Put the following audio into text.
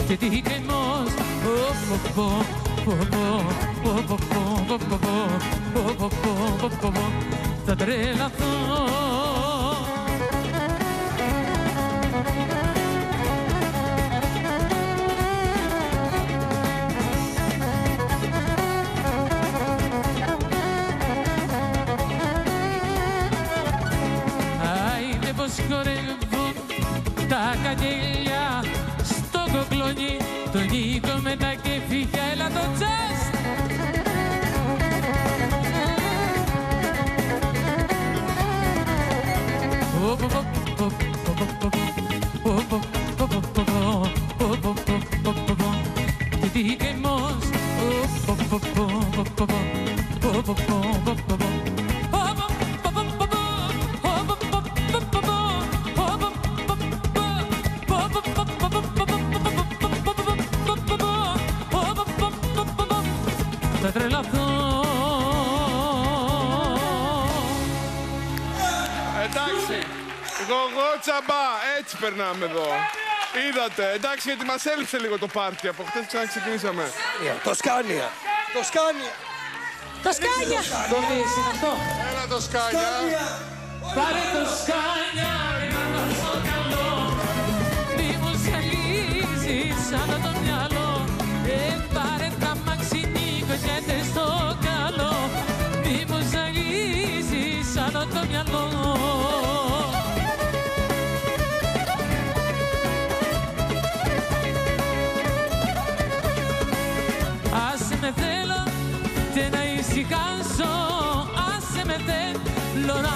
Και τι καημός θα τρελαθώ. Άιντε πως χορεύουν τα καγγέλια στο κοκλόνι, το Νίκο με τα κεφίχια, έλα το τζας. Και τι καημός θα τρελαθώ. Εντάξει, γογό τσαμπά, έτσι περνάμε εδώ. Είδατε, εντάξει, γιατί μας έλειψε λίγο το πάρτι. Από χτες ξαναξεκινήσαμε. Το Σκάνια. Το Σκάνια. Το Σκάνια. Το δεις, είναι αυτό. Έλα το Σκάνια. Πάρε το Σκάνια, να μας το καλό. Μη μου ζαλίζεις σαν το μυαλό. Πάρε τα μαξινίκο και στο καλό. Μη μου ζαλίζεις σαν το μυαλό. Άσε με θέλω και να ησυχάσω. Άσε με θέλω να